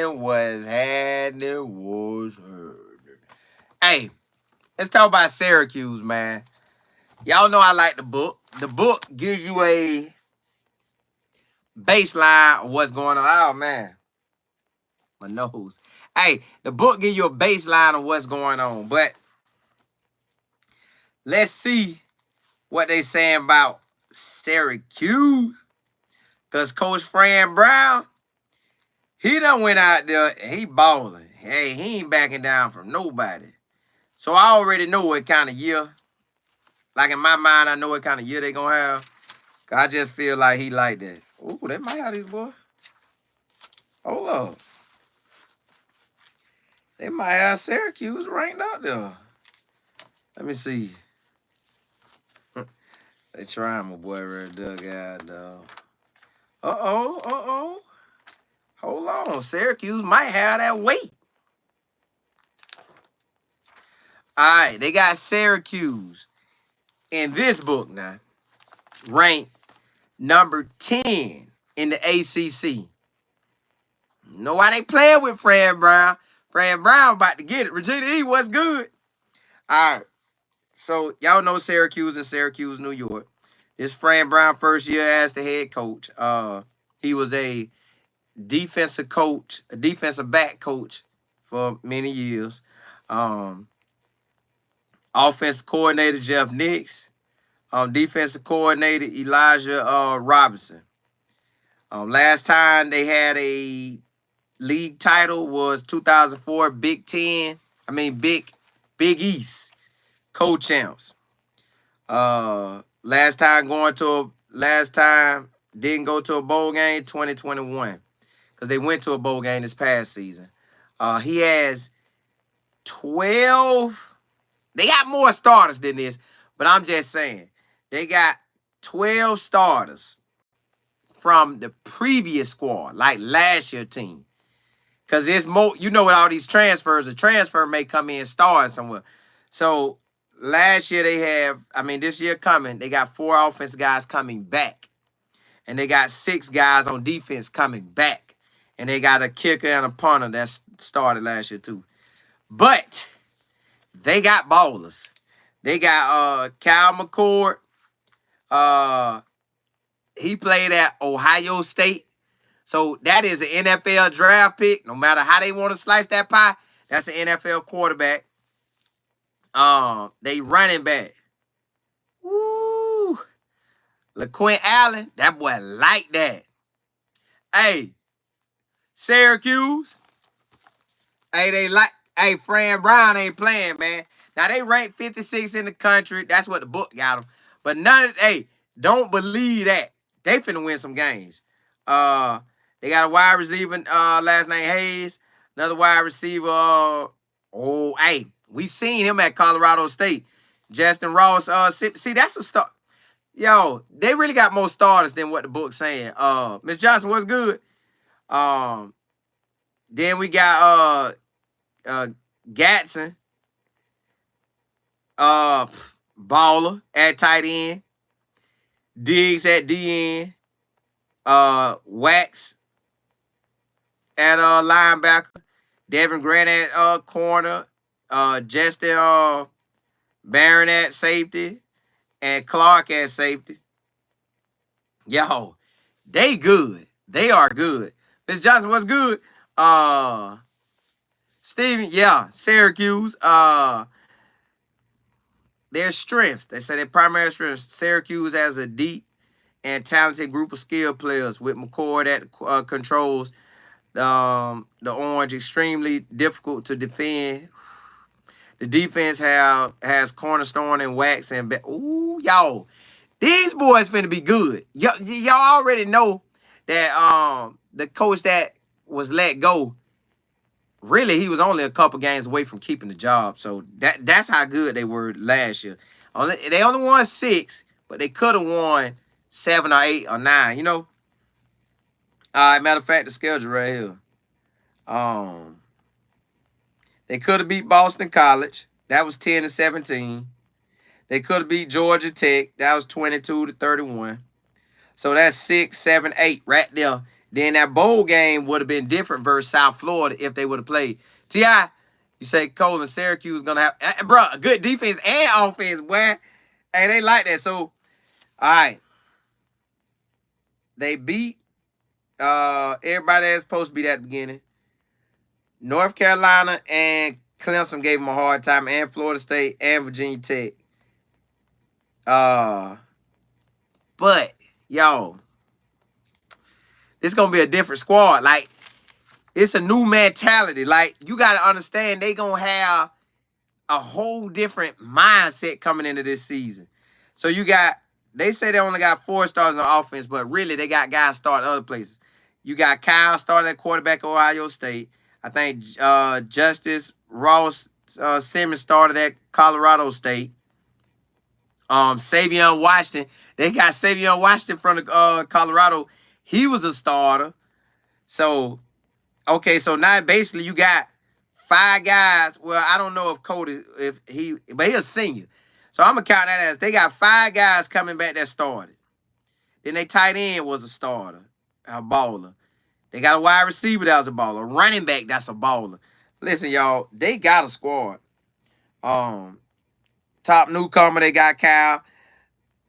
happening? What's happening? What's happening? Hey, let's talk about Syracuse, man. Y'all know I like the book. The book gives you a baseline of what's going on. Oh, man. My nose. Hey, the book gives you a baseline of what's going on. But let's see what they saying about Syracuse. Because Coach Fran Brown, he done went out there and he balling. Hey, he ain't backing down from nobody. So I already know what kind of year. Like in my mind, I know what kind of year they gonna have. Cause I just feel like he like that. Ooh, they might have these boys. Hold up. They might have Syracuse ranked out there. Let me see. They trying my boy right there, God, dog. Uh-oh. Hold on. Syracuse might have that weight. All right, they got Syracuse in this book now, ranked number 10 in the ACC. Know why they playing with Fran Brown? Fran Brown about to get it. Regina E, what's good? All right. So, y'all know Syracuse and Syracuse, New York. This Fran Brown first year as the head coach. He was a defensive coach, a defensive back coach for many years. Offensive coordinator, Jeff Nix. Defensive coordinator, Elijah Robinson. Last time they had a league title was 2004 Big East co-champs. Last time didn't go to a bowl game, 2021. Because they went to a bowl game this past season. He has 12. They got more starters than this, but I'm just saying. They got 12 starters from the previous squad, like last year's team. Because it's more, with all these transfers, a transfer may come in starting somewhere. So last year this year coming, they got 4 offense guys coming back. And they got 6 guys on defense coming back. And they got a kicker and a punter that started last year too. But they got ballers. They got Kyle McCord. He played at Ohio State. So that is an NFL draft pick. No matter how they want to slice that pie, that's an NFL quarterback. They running back. Woo. LaQuint Allen, that boy like that. Hey, Syracuse. Hey, Fran Brown ain't playing, man. Now, they ranked 56 in the country. That's what the book got them. But don't believe that. They finna win some games. They got a wide receiver, last name Hayes. Another wide receiver. We seen him at Colorado State. Justin Ross. See, that's a start. Yo, they really got more starters than what the book's saying. Miss Johnson, what's good? Then we got Gatson. Baller at tight end. Diggs at DN. Wax at linebacker. Devin Grant at corner. Justin Barron at safety. And Clark at safety. Yo, they good. They are good. Miss Johnson, what's good? Steven, Syracuse. Their strengths. They say their primary strengths. Syracuse has a deep and talented group of skilled players with McCord that controls the orange, extremely difficult to defend. The defense has cornerstone and Wax and y'all, these boys finna be good. Y'all already know that the coach that was let go, really he was only a couple games away from keeping the job. So that's how good they were last year. They only won 6, but they could have won 7 or 8 or 9. All right, matter of fact, the schedule right here. They could have beat Boston College. That was 10-17. They could have beat Georgia Tech. That was 22-31. So that's 6, 7, 8 right there. Then that bowl game would have been different versus South Florida if they would have played. T.I., you say Cole and Syracuse going to have, bro, a good defense and offense, boy. Hey, they like that. So, all right. They beat everybody that's supposed to beat at the beginning. North Carolina and Clemson gave them a hard time, and Florida State and Virginia Tech. But, yo, this going to be a different squad. Like, it's a new mentality. Like, you got to understand they going to have a whole different mindset coming into this season. So you got, they say they only got 4 stars on offense, but really they got guys starting other places. You got Kyle starting at quarterback at Ohio State. I think Justice Ross Simmons started at Colorado State. Savion Washington. They got Savion Washington from the, Colorado. He was a starter. So, okay, so now basically you got 5 guys. Well, I don't know if Cody, but he's a senior. So I'm going to count that as they got 5 guys coming back that started. Then they tight end was a starter, a baller. They got a wide receiver that was a baller. Running back, that's a baller. Listen, y'all, they got a squad. Top newcomer, they got Kyle.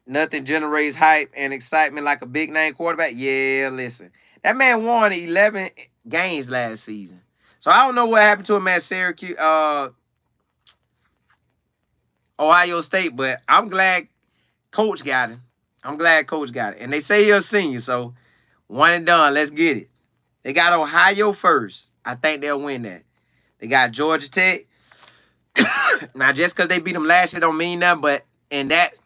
Nothing generates hype and excitement like a big-name quarterback. Yeah, listen. That man won 11 games last season. So I don't know what happened to him at Syracuse, Ohio State, but I'm glad Coach got him. I'm glad Coach got it. And they say he's a senior, so one and done. Let's get it. They got Ohio first. I think they'll win that. They got Georgia Tech. Now, just because they beat them last year don't mean nothing, but in that,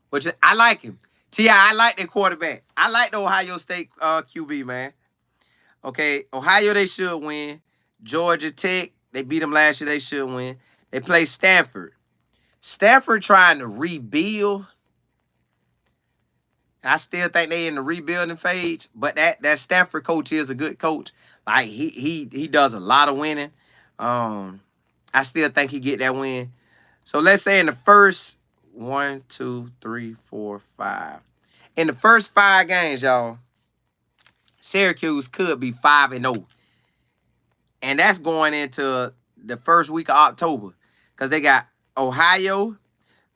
which I like him. T.I., I like their quarterback. I like the Ohio State QB, man. Okay, Ohio, they should win. Georgia Tech, they beat them last year. They should win. They play Stanford. Stanford trying to rebuild. I still think they in the rebuilding phase, but that Stanford coach is a good coach. Like, he does a lot of winning. I still think he get that win. So let's say in the first 1, 2, 3, 4, 5. In the first 5 games, y'all, Syracuse could be 5-0. And that's going into the first week of October. Because they got Ohio,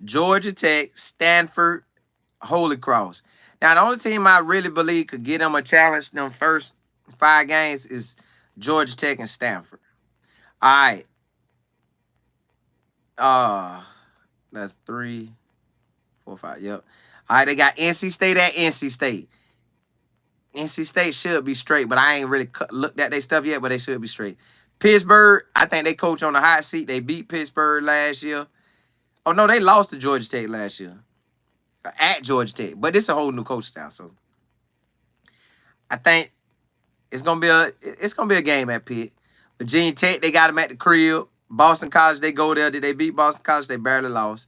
Georgia Tech, Stanford, Holy Cross. Now, the only team I really believe could get them a challenge in them first 5 games is Georgia Tech and Stanford. All right. That's 3, 4, 5. Yep. All right, they got NC State at NC State. NC State should be straight, but I ain't really looked at their stuff yet, but they should be straight. Pittsburgh, I think they coach on the hot seat. They beat Pittsburgh last year. Oh, no, they lost to Georgia Tech last year. At Georgia Tech. But it's a whole new coach style, so I think it's gonna be a game at Pitt. Virginia Tech, they got them at the crib. Boston College, they go there. Did they beat Boston College? They barely lost.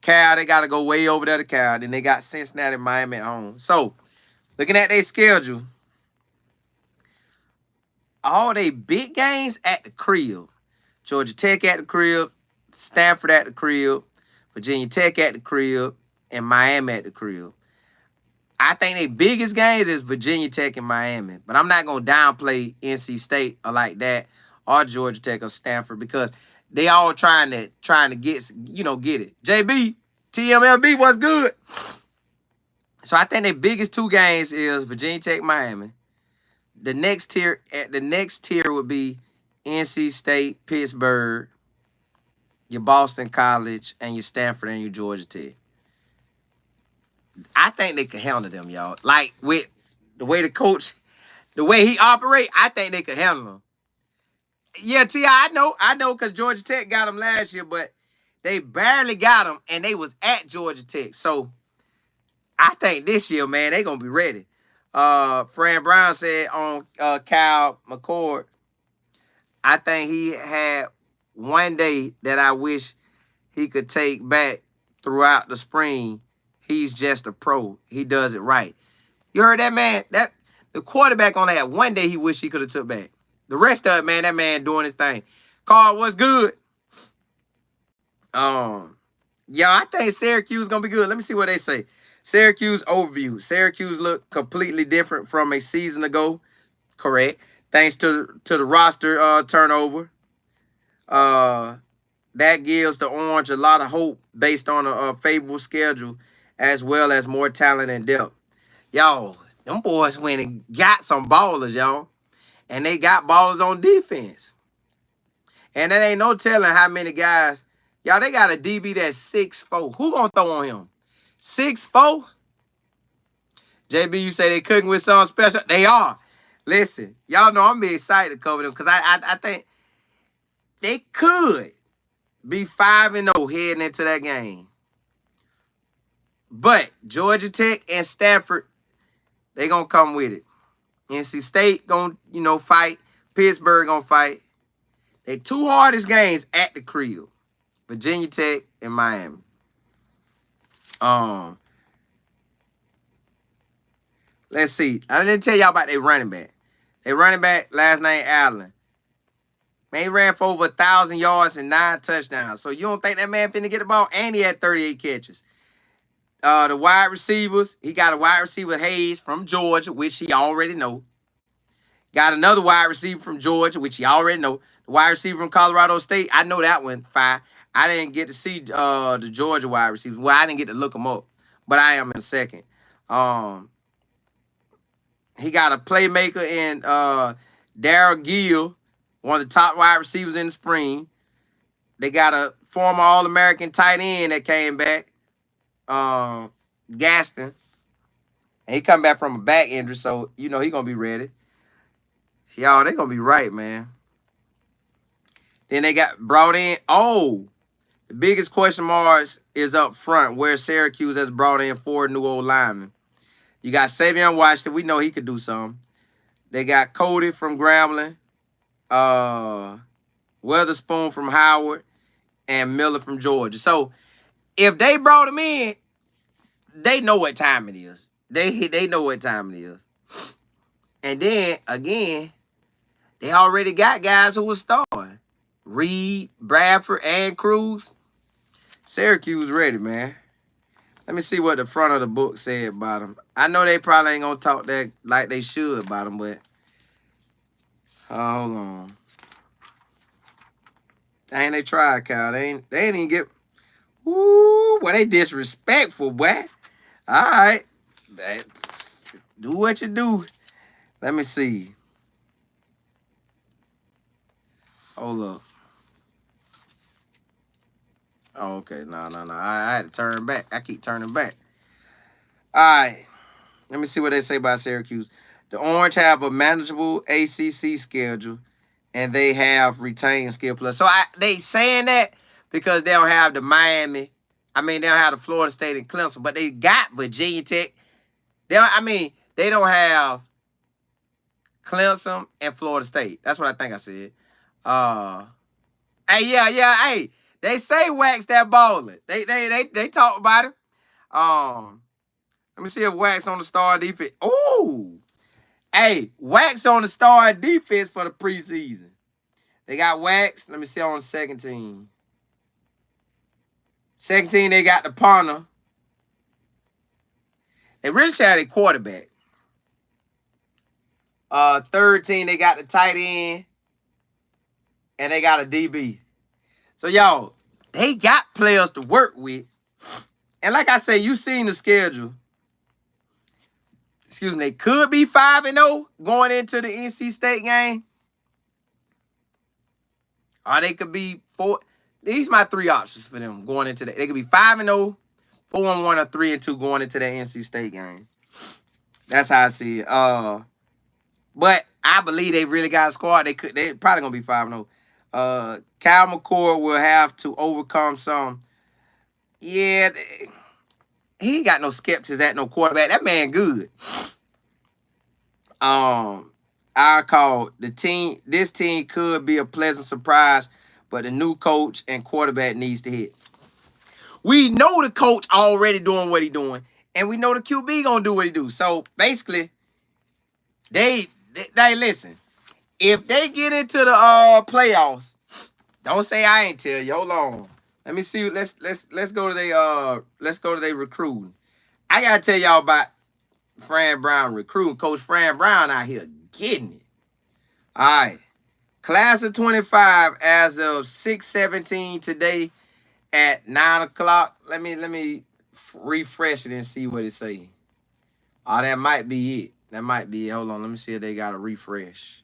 Cal, they got to go way over there to Cal. Then they got Cincinnati and Miami at home. So, looking at their schedule, all they big games at the crib. Georgia Tech at the crib, Stanford at the crib, Virginia Tech at the crib, and Miami at the crib. I think their biggest games is Virginia Tech and Miami. But I'm not going to downplay NC State or like that or Georgia Tech or Stanford because they all trying to get it. JB, TMLB, what's good? So I think their biggest 2 games is Virginia Tech, Miami. The next tier would be NC State, Pittsburgh, your Boston College, and your Stanford and your Georgia Tech. I think they could handle them, y'all. Like, with the way the coach, the way he operate, I think they could handle them. Yeah, T.I., I know because Georgia Tech got them last year, but they barely got them, and they was at Georgia Tech. So, I think this year, man, they going to be ready. Fran Brown said on Kyle McCord, I think he had one day that I wish he could take back throughout the spring. He's just a pro. He does it right. You heard that, man? The quarterback only had one day he wished he could have took back. The rest of it, man, that man doing his thing. Carl, what's good? Yo, I think Syracuse is going to be good. Let me see what they say. Syracuse overview. Syracuse looked completely different from a season ago. Correct. Thanks to the roster turnover. That gives the Orange a lot of hope based on a favorable schedule as well as more talent and depth. Y'all, them boys went and got some ballers, y'all. And they got ballers on defense. And there ain't no telling how many guys. Y'all, they got a DB that's 6'4". Who gonna throw on him? 6'4"? JB, you say they cooking with something special? They are. Listen, y'all know I'm be excited to cover them because I think they could be 5-0 heading into that game. But Georgia Tech and Stanford, they gonna come with it. NC State gonna, fight. Pittsburgh gonna fight. They two hardest games at the crib. Virginia Tech and Miami. Let's see. I didn't tell y'all about their running back. Their running back, last name Allen. Man, he ran for over 1,000 yards and 9 touchdowns. So you don't think that man finna get the ball? And he had 38 catches. The wide receivers, he got a wide receiver, Hayes, from Georgia, which he already know. Got another wide receiver from Georgia, which he already know. The wide receiver from Colorado State, I know that one, fine. I didn't get to see the Georgia wide receivers. Well, I didn't get to look them up, but I am in a second. He got a playmaker in Darryl Gill, one of the top wide receivers in the spring. They got a former All-American tight end that came back, Gaston. And he come back from a back injury, so, he going to be ready. Y'all, they going to be right, man. Then they got brought in. The biggest question marks is up front, where Syracuse has brought in 4 new old linemen. You got Savion Washington. We know he could do something. They got Cody from Grambling, Weatherspoon from Howard, and Miller from Georgia. So if they brought him in, they know what time it is. They know what time it is. And then, again, they already got guys who were starting. Reed, Bradford, and Cruz. Syracuse ready, man. Let me see what the front of the book said about them. I know they probably ain't going to talk that like they should about them, but hold on. Ain't they tried, Kyle. They ain't even get... Ooh, boy, they disrespectful, boy. All right. Do what you do. Let me see. Hold up. Oh, okay. No. I had to turn back. I keep turning back. All right. Let me see what they say about Syracuse. The Orange have a manageable ACC schedule, and they have retained skill plus. So they saying that because they don't have the Miami. I mean, they don't have the Florida State and Clemson, but they got Virginia Tech. They don't have Clemson and Florida State. That's what I think I said. Hey. They say Wax that baller. They talk about it. Let me see if Wax on the star defense. Ooh. Hey, Wax on the star defense for the preseason. They got Wax. Let me see on the second team. Second team, they got the punter. They really should have a quarterback. Third team, they got the tight end. And they got a DB. So, y'all, they got players to work with. And like I say, you seen the schedule. Excuse me, they could be 5-0 going into the NC State game. Or they could be 4. These are my 3 options for them going into that. They could be 5-0, 4-1, or 3-2 going into that NC State game. That's how I see it. But I believe they really got a squad. They probably gonna be 5-0. Kyle McCord will have to overcome some. Yeah, he ain't got no skeptics at no quarterback. That man good. I call the team. This team could be a pleasant surprise, but the new coach and quarterback needs to hit. We know the coach already doing what he doing, and we know the QB gonna do what he do. So basically, they listen. If they get into the playoffs, don't say I ain't tell you. Hold on. Let me see. Let's go to their recruiting. I gotta tell y'all about Fran Brown recruiting. Coach Fran Brown out here getting it. All right. Class of 25 as of 6/17 today at 9 o'clock. Let me refresh it and see what it say. Oh, that might be it. That might be it. Hold on. Let me see if they got a refresh.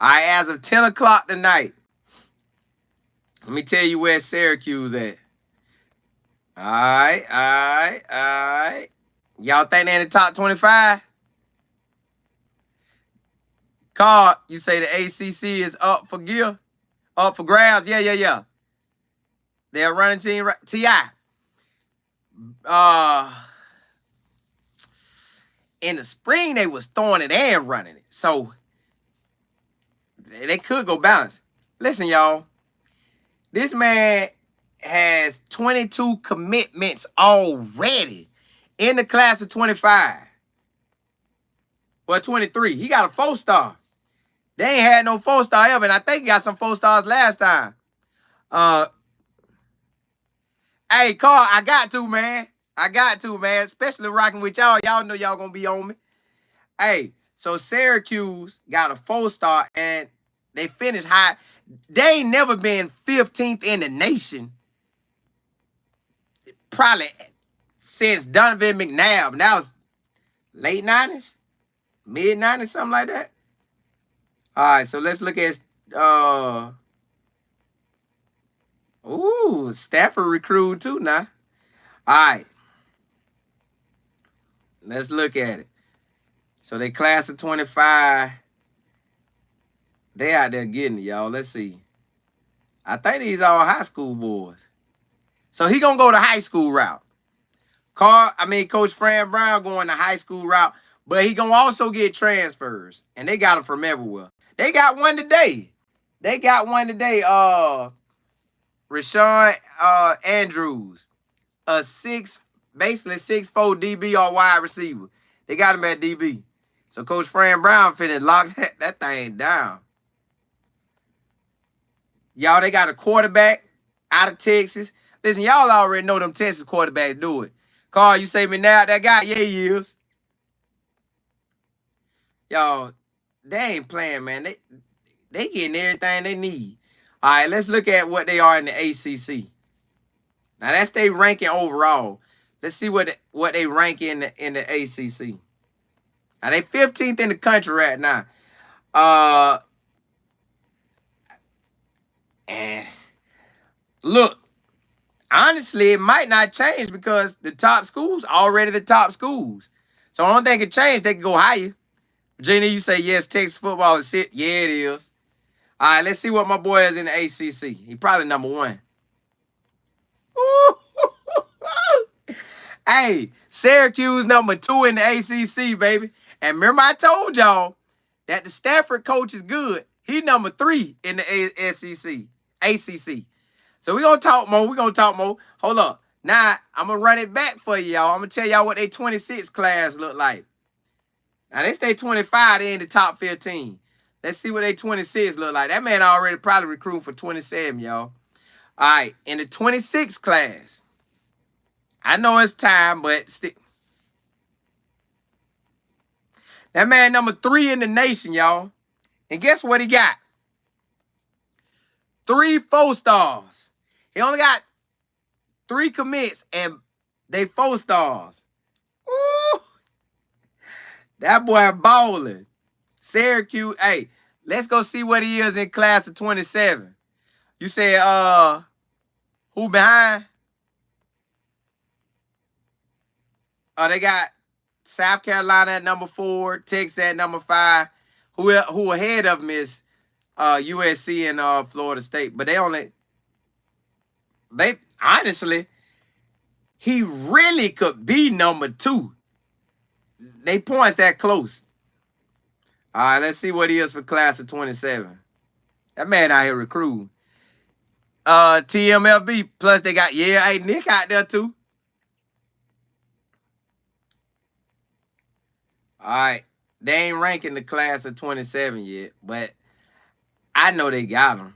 All right, as of 10 o'clock tonight. Let me tell you where Syracuse at. All right. Y'all think they in the top 25? Carl, you say the ACC is up for grabs? Yeah. They're running team. T.I. In the spring, they was throwing it and running it. So, they could go balance. Listen, y'all. This man has 22 commitments already in the class of 25. Well, 23. He got a 4-star. They ain't had no 4-star ever, and I think he got some 4-stars last time. Hey, Carl, I got to, man. Especially rocking with y'all. Y'all know y'all gonna be on me. Hey, so Syracuse got a 4-star, and they finished high. They ain't never been 15th in the nation. Probably since Donovan McNabb. Now it's late 90s, mid 90s, something like that. All right, so let's look at Stafford recruit too now. All right. Let's look at it. So they class of 25. They out there getting it, y'all. Let's see. I think these are high school boys. So he gonna go the high school route. Coach Fran Brown going the high school route, but he gonna also get transfers. And they got them from everywhere. They got one today. Rashawn Andrews, basically 6'4" DB or wide receiver. They got him at DB. So Coach Fran Brown finna lock that thing down. Y'all, they got a quarterback out of Texas. Listen, y'all already know them Texas quarterbacks do it. Carl, you say me now, that guy? Yeah, he is. Y'all, they ain't playing, man. They getting everything they need. All right, let's look at what they are in the ACC. Now, that's their ranking overall. Let's see what they rank in the ACC. Now, they 15th in the country right now. And look, honestly, it might not change because the top schools are already the top schools. So, I don't think it changed. They can go higher. Virginia, you say, yes, Texas football is it. Yeah, it is. All right, let's see what my boy is in the ACC. He probably number 1. Hey, Syracuse number 2 in the ACC, baby. And remember I told y'all that the Stafford coach is good. He number 3 in the ACC. So we're going to talk more. Hold up. Now, I'm going to run it back for y'all. I'm going to tell y'all what their 26 class look like. Now, they stay 25. They in the top 15. Let's see what they 26 look like. That man already probably recruiting for 27, y'all. All right, in the 26 class. I know it's time, but still. That man number 3 in the nation, y'all. And guess what he got? 3 4-stars. He only got 3 commits, and they 4-stars. Ooh. That boy balling. Syracuse, hey, let's go see what he is in class of 27. You said, who behind? They got South Carolina at number 4, Texas at number 5. Who ahead of them is USC and Florida State. But honestly, he really could be number 2. They points that close. All right, let's see what he is for class of 27. That man out here recruiting. TMFB, plus they got, hey, Nick out there too. All right, they ain't ranking the class of 27 yet, but I know they got them.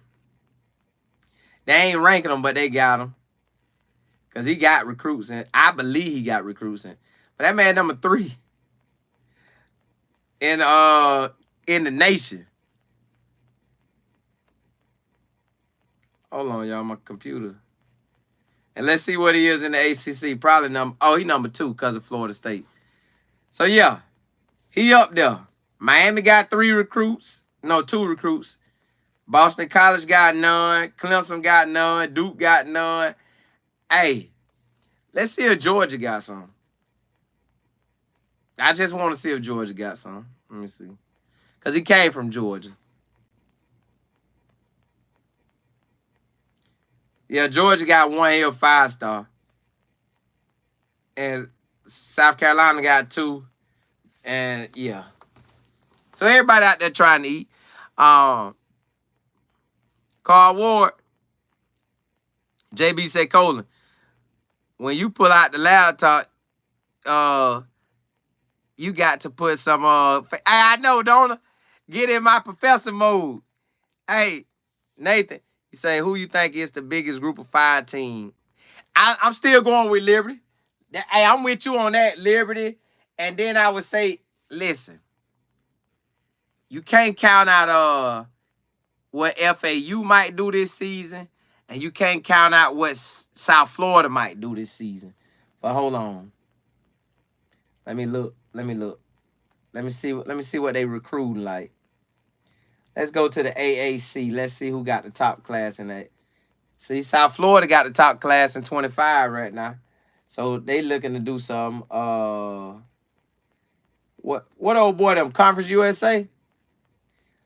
They ain't ranking them, but they got them. Because he got recruits in. I believe he got recruits in. But that man number 3 in the nation. Hold on, y'all. My computer. And let's see what he is in the ACC. Probably he number 2 because of Florida State. So, yeah, he up there. Miami got 3 recruits. No, 2 recruits. Boston College got none. Clemson got none. Duke got none. Hey, let's see if Georgia got some. I just want to see if Georgia got some. Let me see. Because he came from Georgia. Yeah, Georgia got 1 here, 5-star. And South Carolina got 2. And, yeah. So, everybody out there trying to eat. Carl Ward, JB say, Colin, when you pull out the laptop, you got to put some, I know, don't I? Get in my professor mode. Hey, Nathan, you say, who you think is the biggest group of 5 team? I'm still going with Liberty. Hey, I'm with you on that, Liberty. And then I would say, listen, you can't count out what FAU might do this season, and you can't count out what South Florida might do this season. But hold on. Let me look. Let me see what they recruiting like. Let's go to the AAC. Let's see who got the top class in that. See, South Florida got the top class in 25 right now. So they looking to do something. What old boy them? Conference USA?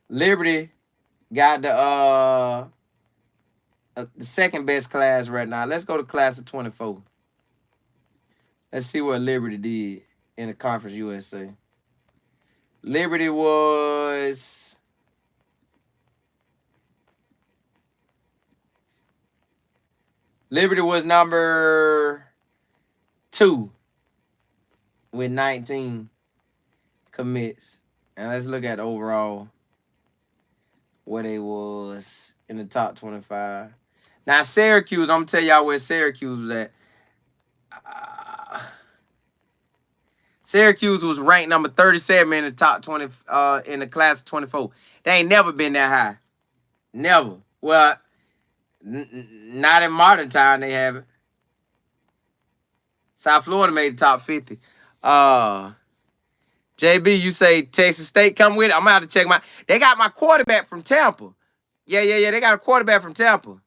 Liberty got the second best class right now. Let's go to class of 24. Let's see what Liberty did in the Conference USA. Liberty was number 2 with 19 commits. And let's look at overall where they was in the top 25. Now, Syracuse, I'm going to tell y'all where Syracuse was at. Syracuse was ranked number 37 in the top 20, in the class of 24. They ain't never been that high. Never. Well, not in modern time they haven't. South Florida made the top 50. JB, you say Texas State come with it? I'm going to have to check my... They got my quarterback from Tampa. Yeah. They got a quarterback from Tampa.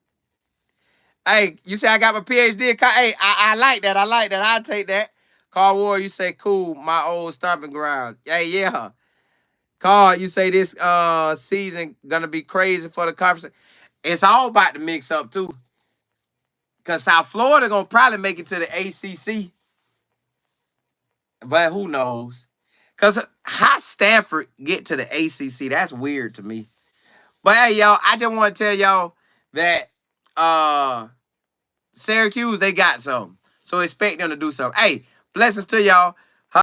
Hey, you say I got my PhD? Hey, I like that. I'll take that. Carl Ward, you say, cool, my old stomping grounds. Yeah. Carl, you say this season going to be crazy for the conference. It's all about the mix-up, too. Because South Florida going to probably make it to the ACC. But who knows? Because how Stanford get to the ACC, that's weird to me. But, hey, y'all, I just want to tell y'all that Syracuse, they got something. So expect them to do something. Hey, blessings to y'all.